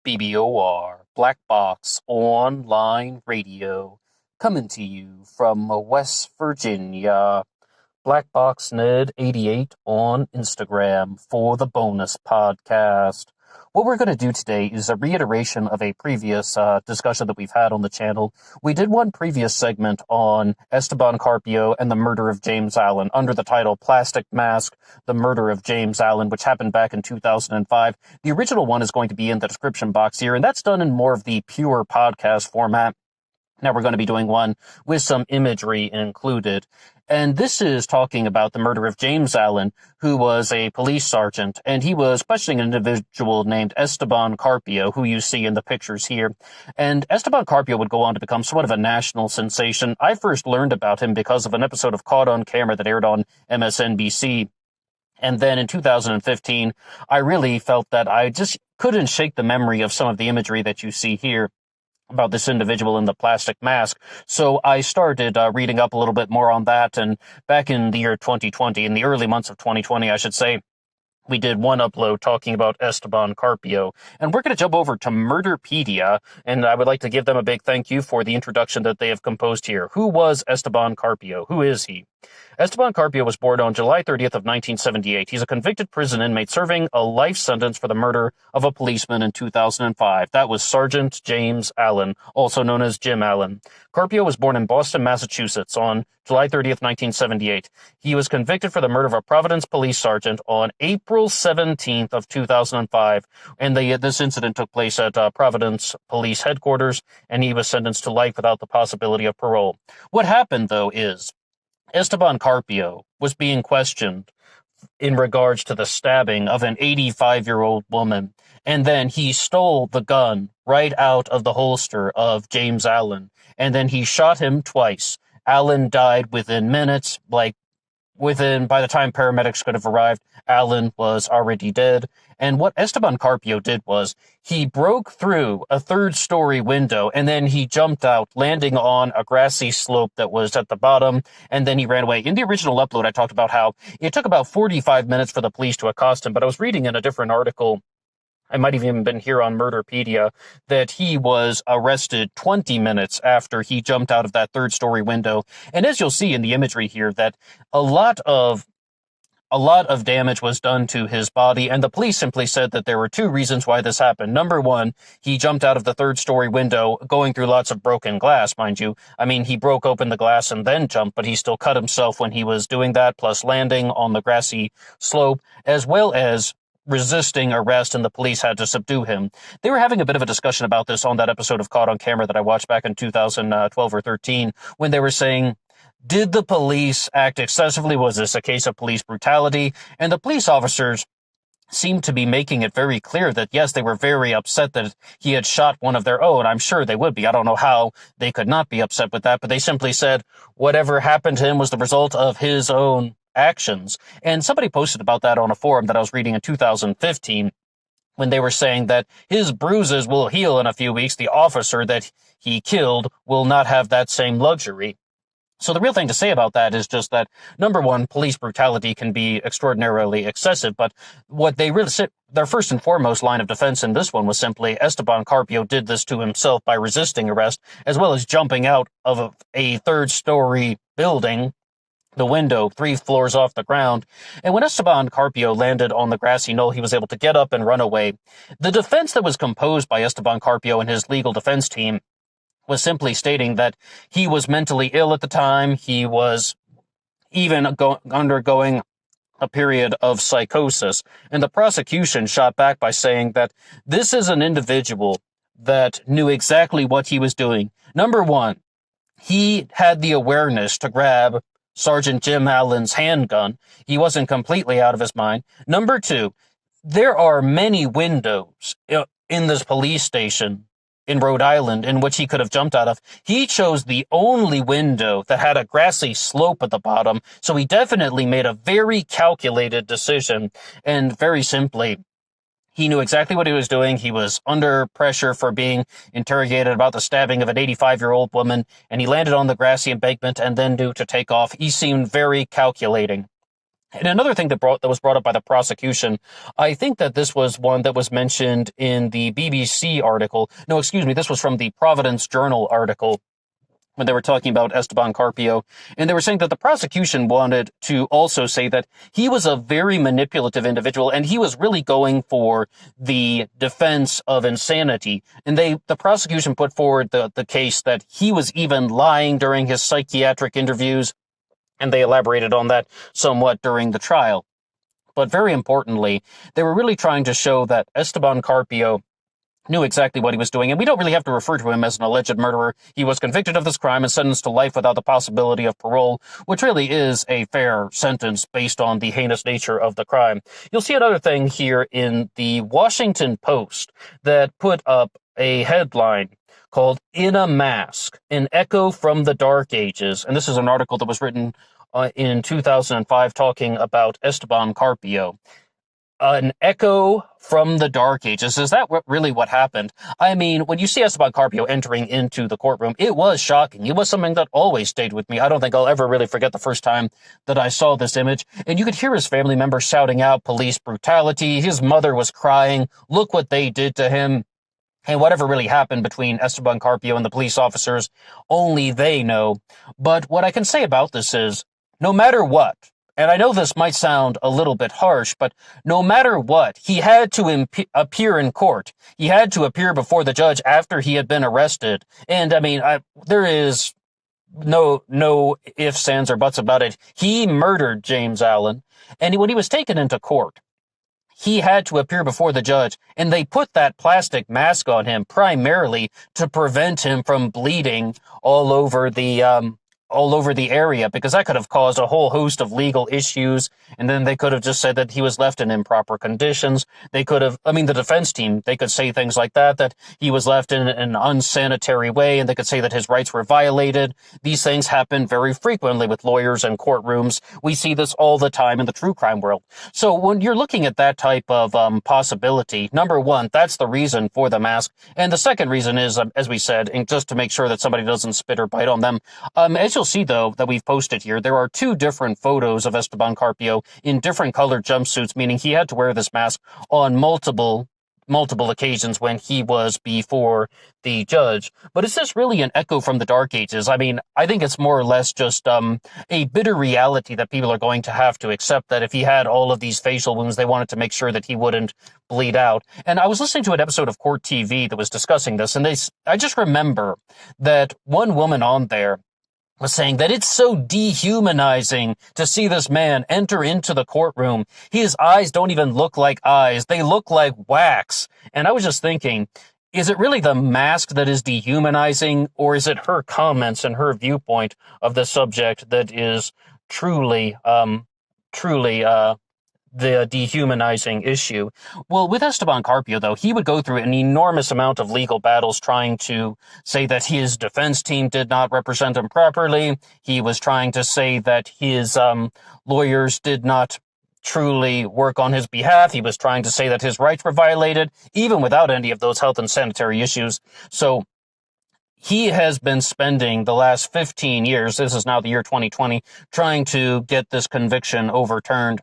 BBOR, Black Box Online Radio, coming to you from West Virginia. BlackBoxNed88 on Instagram for the bonus podcast. What we're going to do today is a reiteration of a previous discussion that we've had on the channel. We did one previous segment on Esteban Carpio and the murder of James Allen under the title Plastic Mask, the Murder of James Allen, which happened back in 2005. The original one is going to be in the description box here, and that's done in more of the pure podcast format. Now we're going to be doing one with some imagery included. And this is talking about the murder of James Allen, who was a police sergeant, and he was questioning an individual named Esteban Carpio, who you see in the pictures here. And Esteban Carpio would go on to become somewhat of a national sensation. I first learned about him because of an episode of Caught on Camera that aired on MSNBC. And then in 2015, I really felt that I just couldn't shake the memory of some of the imagery that you see here about this individual in the plastic mask. So I started reading up a little bit more on that, and back in the year 2020, in the early months of 2020, I should say, we did one upload talking about Esteban Carpio, and we're going to jump over to Murderpedia, and I would like to give them a big thank you for the introduction that they have composed here. Who was Esteban Carpio? Who is he? Esteban Carpio was born on July 30th of 1978. He's a convicted prison inmate serving a life sentence for the murder of a policeman in 2005. That was Sergeant James Allen, also known as Jim Allen. Carpio was born in Boston, Massachusetts on July 30th, 1978. He was convicted for the murder of a Providence police sergeant on April 17th of 2005, and this incident took place at Providence Police Headquarters, and he was sentenced to life without the possibility of parole. What happened, though, is Esteban Carpio was being questioned in regards to the stabbing of an 85-year-old woman, and then he stole the gun right out of the holster of James Allen, and then he shot him twice. Allen died within minutes, by the time paramedics could have arrived, Allen was already dead. And what Esteban Carpio did was he broke through a third-story window, and then he jumped out, landing on a grassy slope that was at the bottom, and then he ran away. In the original upload, I talked about how it took about 45 minutes for the police to accost him, but I was reading in a different article, I might have even been here on Murderpedia, that he was arrested 20 minutes after he jumped out of that third-story window. And as you'll see in the imagery here, that a lot of damage was done to his body, and the police simply said that there were two reasons why this happened. Number one, he jumped out of the third-story window, going through lots of broken glass, mind you. I mean, he broke open the glass and then jumped, but he still cut himself when he was doing that, plus landing on the grassy slope, as well as resisting arrest, and the police had to subdue him. They were having a bit of a discussion about this on that episode of Caught on Camera that I watched back in 2012 or 13, when they were saying, did the police act excessively? Was this a case of police brutality? And the police officers seemed to be making it very clear that, yes, they were very upset that he had shot one of their own. I'm sure they would be. I don't know how they could not be upset with that, but they simply said whatever happened to him was the result of his own actions. And somebody posted about that on a forum that I was reading in 2015, when they were saying that his bruises will heal in a few weeks. The officer that he killed will not have that same luxury. So the real thing to say about that is just that, number one, police brutality can be extraordinarily excessive, but what they really said, their first and foremost line of defense in this one was simply Esteban Carpio did this to himself by resisting arrest, as well as jumping out of a third-story building, the window 3 floors off the ground. And when Esteban Carpio landed on the grassy knoll, he was able to get up and run away. The defense that was composed by Esteban Carpio and his legal defense team was simply stating that he was mentally ill at the time. He was even undergoing a period of psychosis. And the prosecution shot back by saying that this is an individual that knew exactly what he was doing. Number one, he had the awareness to grab Sergeant Jim Allen's handgun. He wasn't completely out of his mind. Number two, there are many windows in this police station in Rhode Island in which he could have jumped out of. He chose the only window that had a grassy slope at the bottom, so he definitely made a very calculated decision, and very simply, he knew exactly what he was doing. He was under pressure for being interrogated about the stabbing of an 85-year-old woman, and he landed on the grassy embankment and then knew to take off. He seemed very calculating. And another thing that was brought up by the prosecution, I think that this was one that was mentioned in the BBC article. No, excuse me, this was from the Providence Journal article when they were talking about Esteban Carpio. And they were saying that the prosecution wanted to also say that he was a very manipulative individual and he was really going for the defense of insanity. And the prosecution put forward the case that he was even lying during his psychiatric interviews, and they elaborated on that somewhat during the trial. But very importantly, they were really trying to show that Esteban Carpio knew exactly what he was doing, and we don't really have to refer to him as an alleged murderer. He was convicted of this crime and sentenced to life without the possibility of parole, which really is a fair sentence based on the heinous nature of the crime. You'll see another thing here in the Washington Post that put up a headline called "In a Mask, an Echo from the Dark Ages." And this is an article that was written in 2005 talking about Esteban Carpio. An echo from the Dark Ages. Is that really what happened? I mean, when you see Esteban Carpio entering into the courtroom, it was shocking. It was something that always stayed with me. I don't think I'll ever really forget the first time that I saw this image. And you could hear his family members shouting out police brutality. His mother was crying. Look what they did to him. And whatever really happened between Esteban Carpio and the police officers, only they know. But what I can say about this is, no matter what, and I know this might sound a little bit harsh, but no matter what, he had to appear in court. He had to appear before the judge after he had been arrested. And I mean, there is no ifs, ands, or buts about it. He murdered James Allen. And when he was taken into court, he had to appear before the judge, and they put that plastic mask on him primarily to prevent him from bleeding all over the area, because that could have caused a whole host of legal issues. And then they could have just said that he was left in improper conditions. They could have, the defense team, they could say things like that he was left in an unsanitary way, and they could say that his rights were violated. These things happen very frequently with lawyers and courtrooms. We see this all the time in the true crime world. So when you're looking at that type of possibility, number one, that's the reason for the mask. And the second reason is, as we said, and just to make sure that somebody doesn't spit or bite on them, as you'll see, though, that we've posted here, there are two different photos of Esteban Carpio in different colored jumpsuits, meaning he had to wear this mask on multiple occasions when he was before the judge. But is this really an echo from the Dark Ages? I mean, I think it's more or less just a bitter reality that people are going to have to accept, that if he had all of these facial wounds, they wanted to make sure that he wouldn't bleed out. And I was listening to an episode of Court TV that was discussing this, and I just remember that one woman on there was saying that it's so dehumanizing to see this man enter into the courtroom. His eyes don't even look like eyes. They look like wax. And I was just thinking, is it really the mask that is dehumanizing, or is it her comments and her viewpoint of the subject that is truly the dehumanizing issue? Well, with Esteban Carpio, though, he would go through an enormous amount of legal battles trying to say that his defense team did not represent him properly. He was trying to say that his lawyers did not truly work on his behalf. He was trying to say that his rights were violated, even without any of those health and sanitary issues. So he has been spending the last 15 years, this is now the year 2020, trying to get this conviction overturned.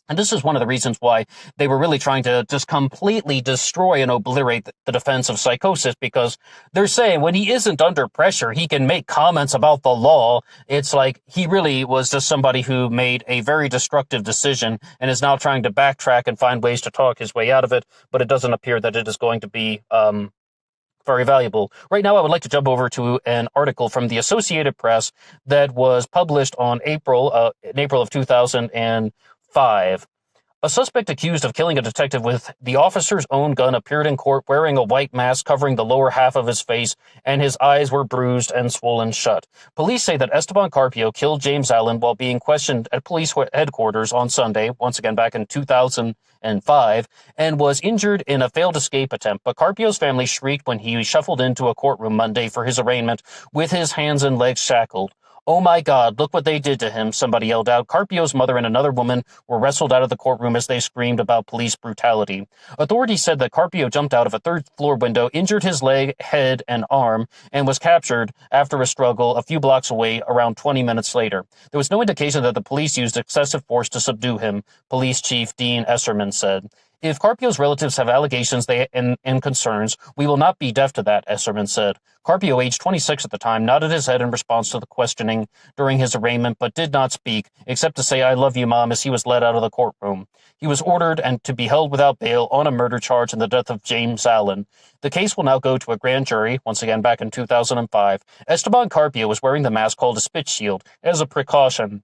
And this is one of the reasons why they were really trying to just completely destroy and obliterate the defense of psychosis, because they're saying when he isn't under pressure, he can make comments about the law. It's like he really was just somebody who made a very destructive decision and is now trying to backtrack and find ways to talk his way out of it. But it doesn't appear that it is going to be very valuable. Right now, I would like to jump over to an article from the Associated Press that was published in April of 2005. A suspect accused of killing a detective with the officer's own gun appeared in court wearing a white mask covering the lower half of his face, and his eyes were bruised and swollen shut. Police say that Esteban Carpio killed James Allen while being questioned at police headquarters on Sunday, once again back in 2005, and was injured in a failed escape attempt. But Carpio's family shrieked when he shuffled into a courtroom Monday for his arraignment with his hands and legs shackled. "Oh my God, look what they did to him," somebody yelled out. Carpio's mother and another woman were wrestled out of the courtroom as they screamed about police brutality. Authorities said that Carpio jumped out of a third-floor window, injured his leg, head, and arm, and was captured after a struggle a few blocks away around 20 minutes later. There was no indication that the police used excessive force to subdue him, Police Chief Dean Esserman said. "If Carpio's relatives have allegations and concerns, we will not be deaf to that," Esserman said. Carpio, aged 26 at the time, nodded his head in response to the questioning during his arraignment, but did not speak, except to say, "I love you, Mom," as he was led out of the courtroom. He was ordered and to be held without bail on a murder charge in the death of James Allen. The case will now go to a grand jury, once again back in 2005. Esteban Carpio was wearing the mask called a spit shield as a precaution.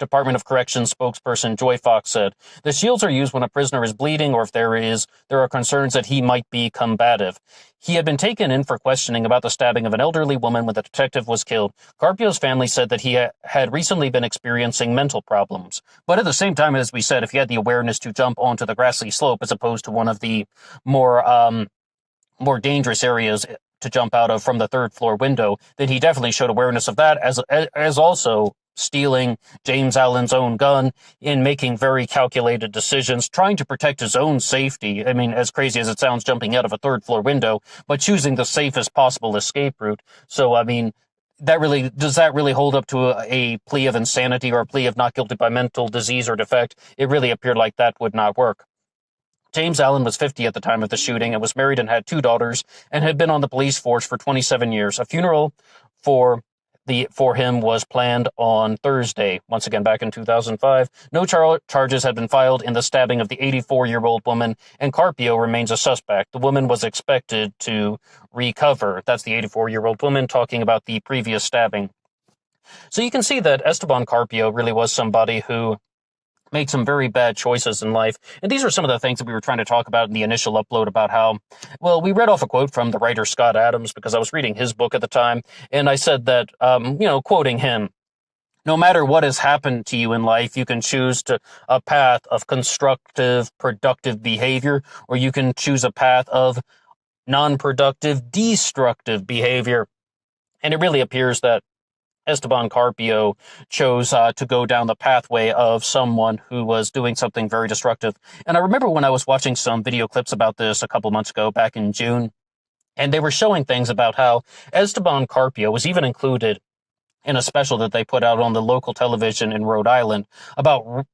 Department of Corrections spokesperson Joy Fox said, "The shields are used when a prisoner is bleeding or if there are concerns that he might be combative." He had been taken in for questioning about the stabbing of an elderly woman when the detective was killed. Carpio's family said that he had recently been experiencing mental problems. But at the same time, as we said, if he had the awareness to jump onto the grassy slope as opposed to one of the more dangerous areas to jump out of from the third-floor window, then he definitely showed awareness of that, as also stealing James Allen's own gun, in making very calculated decisions, trying to protect his own safety. I mean, as crazy as it sounds, jumping out of a third-floor window, but choosing the safest possible escape route. So, I mean, does that really hold up to a plea of insanity or a plea of not guilty by mental disease or defect? It really appeared like that would not work. James Allen was 50 at the time of the shooting and was married and had 2 daughters and had been on the police force for 27 years. A funeral for him was planned on Thursday, once again back in 2005. No charges had been filed in the stabbing of the 84-year-old woman, and Carpio remains a suspect. The woman was expected to recover. That's the 84-year-old woman talking about the previous stabbing. So you can see that Esteban Carpio really was somebody who made some very bad choices in life. And these are some of the things that we were trying to talk about in the initial upload about how, well, we read off a quote from the writer Scott Adams because I was reading his book at the time. And I said that, quoting him, "No matter what has happened to you in life, you can choose a path of constructive, productive behavior, or you can choose a path of non-productive, destructive behavior." And it really appears that Esteban Carpio chose to go down the pathway of someone who was doing something very destructive. And I remember when I was watching some video clips about this a couple months ago, back in June, and they were showing things about how Esteban Carpio was even included in a special that they put out on the local television in Rhode Island about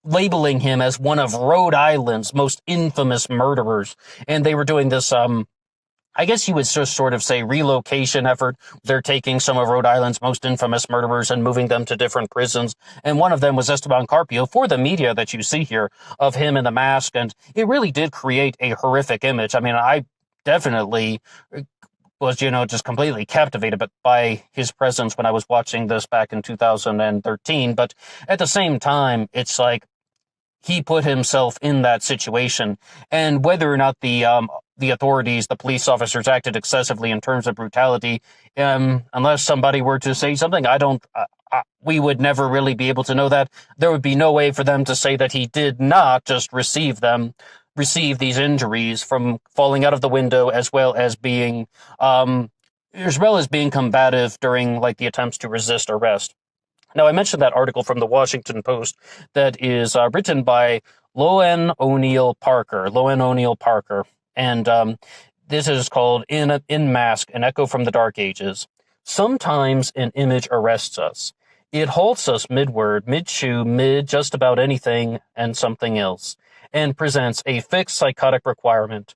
labeling him as one of Rhode Island's most infamous murderers. And they were doing this I guess you would just sort of say relocation effort. They're taking some of Rhode Island's most infamous murderers and moving them to different prisons. And one of them was Esteban Carpio, for the media that you see here of him in the mask. And it really did create a horrific image. I mean, I definitely was, just completely captivated by his presence when I was watching this back in 2013. But at the same time, it's like he put himself in that situation. And whether or not the authorities, the police officers, acted excessively in terms of brutality, unless somebody were to say something, we would never really be able to know that. There would be no way for them to say that he did not just receive these injuries from falling out of the window, as well as being combative during the attempts to resist arrest. Now, I mentioned that article from the Washington Post that is written by Loan O'Neill Parker, and this is called In Mask, An Echo from the Dark Ages. "Sometimes an image arrests us. It halts us mid-word, mid-chew, mid-just about anything and something else, and presents a fixed psychotic requirement.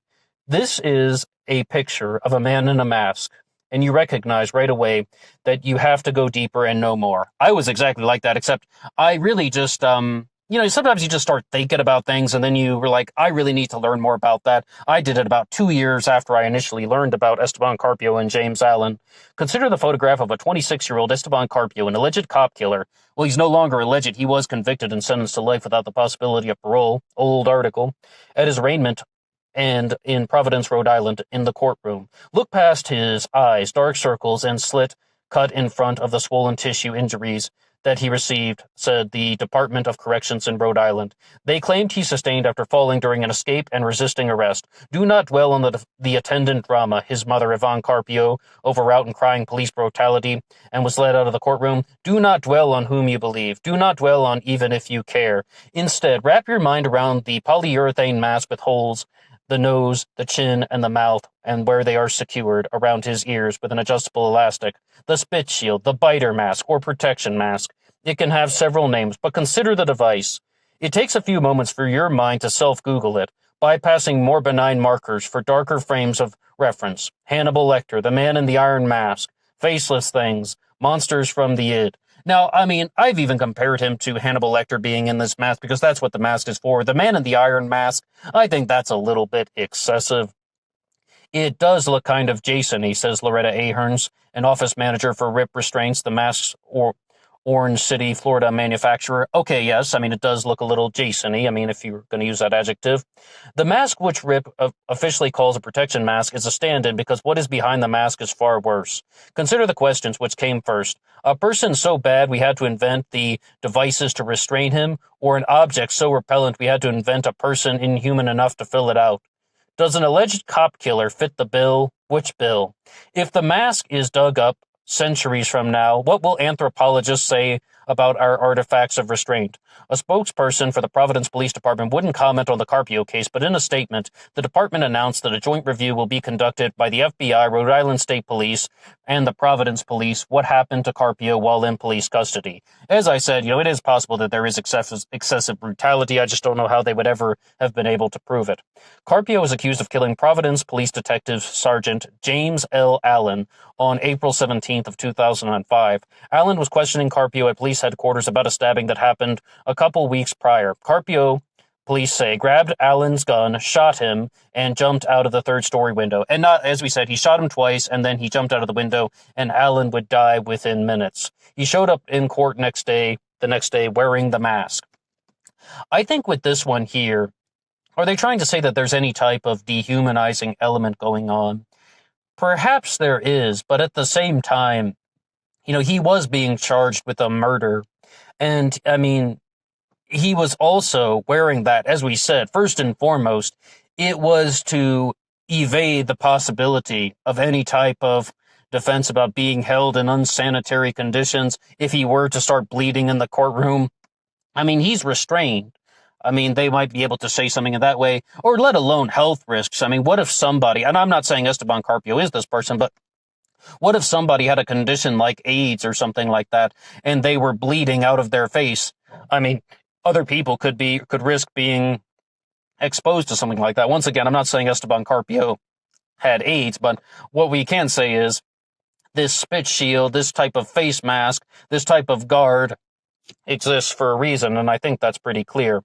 This is a picture of a man in a mask, and you recognize right away that you have to go deeper and know more." I was exactly like that, except I really just, sometimes you just start thinking about things, and then you were like, I really need to learn more about that. I did it about 2 years after I initially learned about Esteban Carpio and James Allen. "Consider the photograph of a 26-year-old Esteban Carpio, an alleged cop killer. Well, he's no longer alleged. He was convicted and sentenced to life without the possibility of parole." Old article. "At his arraignment and in Providence, Rhode Island, in the courtroom. Look past his eyes, dark circles and slit cut in front of the swollen tissue injuries. that he received, said the Department of Corrections in Rhode Island. They claimed he sustained after falling during an escape and resisting arrest. Do not dwell on the attendant drama, his mother, Esteban Carpio, overwrought and crying police brutality, and was led out of the courtroom. Do not dwell on whom you believe. Do not dwell on even if you care. Instead, wrap your mind around the polyurethane mask with holes, the nose, the chin, and the mouth, and where they are secured around his ears with an adjustable elastic. The spit shield, the biter mask, or protection mask. It can have several names, but consider the device. It takes a few moments for your mind to self-Google it, bypassing more benign markers for darker frames of reference. Hannibal Lecter, the man in the iron mask, faceless things, monsters from the id. Now, I mean, I've even compared him to Hannibal Lecter being in this mask because that's what the mask is for. The man in the iron mask, I think that's a little bit excessive. It does look kind of Jason-y, says Loretta Aherns, an office manager for Rip Restraints, the mask's Orange City, Florida manufacturer. Okay, yes, I mean, it does look a little Jason-y, I mean, if you're going to use that adjective. The mask, which Rip officially calls a protection mask, is a stand-in because what is behind the mask is far worse. Consider the questions which came first. A person so bad we had to invent the devices to restrain him, or an object so repellent we had to invent a person inhuman enough to fill it out? Does an alleged cop killer fit the bill? Which bill? If the mask is dug up centuries from now, what will anthropologists say about our artifacts of restraint? A spokesperson for the Providence Police Department wouldn't comment on the Carpio case, but in a statement, the department announced that a joint review will be conducted by the FBI, Rhode Island State Police, and the Providence Police. What happened to Carpio while in police custody? As I said, it is possible that there is excessive brutality. I just don't know how they would ever have been able to prove it. Carpio is accused of killing Providence Police Detective Sergeant James L. Allen on April 17th of 2005. Allen was questioning Carpio at police headquarters about a stabbing that happened a couple weeks prior. Carpio, police say, grabbed Allen's gun, shot him, and jumped out of the third-story window. And not, as we said, he shot him twice, and then he jumped out of the window, and Allen would die within minutes. He showed up in court the next day, wearing the mask. I think with this one here, are they trying to say that there's any type of dehumanizing element going on? Perhaps there is, but at the same time, he was being charged with a murder. And, I mean, he was also wearing that, as we said, first and foremost, it was to evade the possibility of any type of defense about being held in unsanitary conditions if he were to start bleeding in the courtroom. I mean, he's restrained. I mean, they might be able to say something in that way, or let alone health risks. I mean, what if somebody, and I'm not saying Esteban Carpio is this person, but what if somebody had a condition like AIDS or something like that, and they were bleeding out of their face? I mean, other people could risk being exposed to something like that. Once again, I'm not saying Esteban Carpio had AIDS, but what we can say is this spit shield, this type of face mask, this type of guard exists for a reason, and I think that's pretty clear.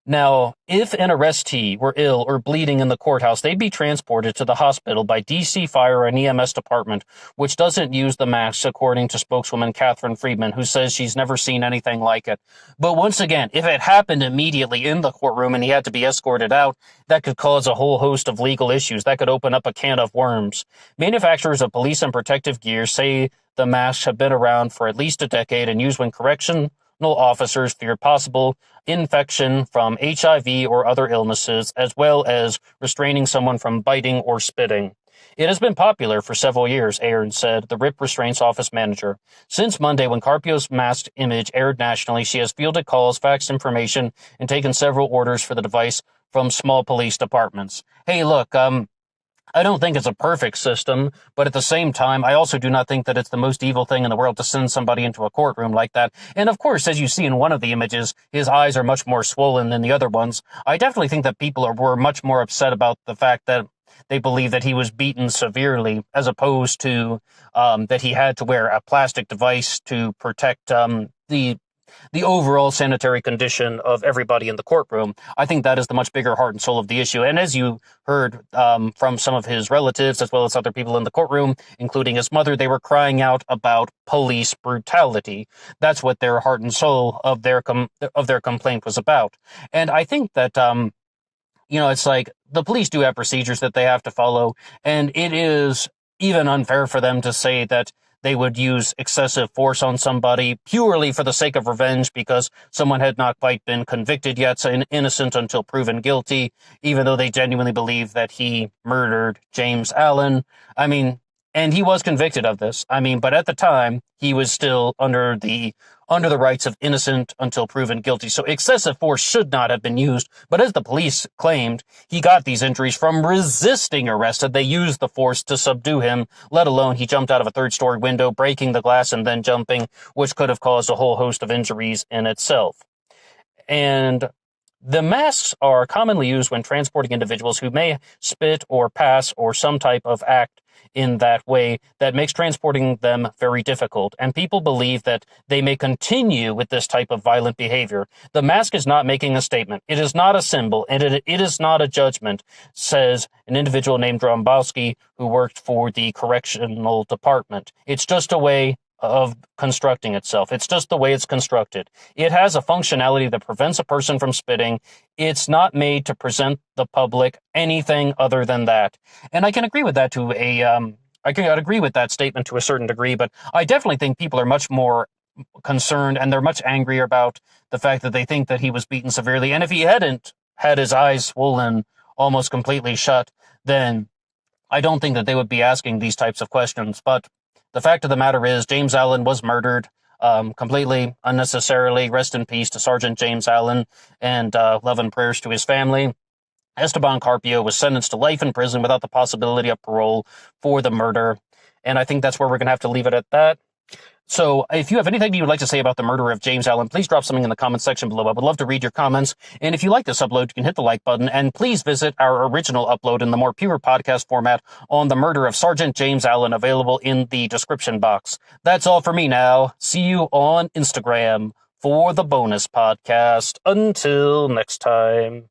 Now, if an arrestee were ill or bleeding in the courthouse, they'd be transported to the hospital by DC Fire and EMS department, which doesn't use the masks, according to spokeswoman Catherine Friedman, who says she's never seen anything like it. But once again, if it happened immediately in the courtroom and he had to be escorted out, that could cause a whole host of legal issues. That could open up a can of worms. Manufacturers of police and protective gear say the masks have been around for at least a decade and used when correctional officers feared possible infection from HIV or other illnesses, as well as restraining someone from biting or spitting. It has been popular for several years, Aaron said, the RIP Restraints office manager. Since Monday, when Carpio's masked image aired nationally, she has fielded calls, faxed information, and taken several orders for the device from small police departments. Hey, look, I don't think it's a perfect system, but at the same time, I also do not think that it's the most evil thing in the world to send somebody into a courtroom like that. And of course, as you see in one of the images, his eyes are much more swollen than the other ones. I definitely think that people were much more upset about the fact that they believe that he was beaten severely, as opposed to that he had to wear a plastic device to protect the overall sanitary condition of everybody in the courtroom. I think that is the much bigger heart and soul of the issue. And as you heard from some of his relatives, as well as other people in the courtroom, including his mother, they were crying out about police brutality. That's what their heart and soul of their complaint was about. And I think that it's like the police do have procedures that they have to follow, and it is even unfair for them to say that they would use excessive force on somebody purely for the sake of revenge because someone had not quite been convicted yet, so innocent until proven guilty, even though they genuinely believe that he murdered James Allen. I mean, and he was convicted of this. I mean, but at the time, he was still under the rights of innocent until proven guilty. So excessive force should not have been used. But as the police claimed, he got these injuries from resisting arrest. They used the force to subdue him, let alone he jumped out of a third-story window, breaking the glass and then jumping, which could have caused a whole host of injuries in itself. And the masks are commonly used when transporting individuals who may spit or pass or some type of act in that way that makes transporting them very difficult. And people believe that they may continue with this type of violent behavior. The mask is not making a statement. It is not a symbol, and it is not a judgment, says an individual named Drombowski who worked for the correctional department. It's just a way of constructing itself. It's just the way it's constructed. It has a functionality that prevents a person from spitting. It's not made to present the public anything other than that. And I can agree with that I can agree with that statement to a certain degree, but I definitely think people are much more concerned and they're much angrier about the fact that they think that he was beaten severely. And if he hadn't had his eyes swollen almost completely shut, then I don't think that they would be asking these types of questions. But the fact of the matter is, James Allen was murdered completely unnecessarily. Rest in peace to Sergeant James Allen, and love and prayers to his family. Esteban Carpio was sentenced to life in prison without the possibility of parole for the murder. And I think that's where we're going to have to leave it at that. So if you have anything you would like to say about the murder of James Allen, please drop something in the comments section below. I would love to read your comments. And if you like this upload, you can hit the like button. And please visit our original upload in the more pure podcast format on the murder of Sergeant James Allen, available in the description box. That's all for me now. See you on Instagram for the bonus podcast. Until next time.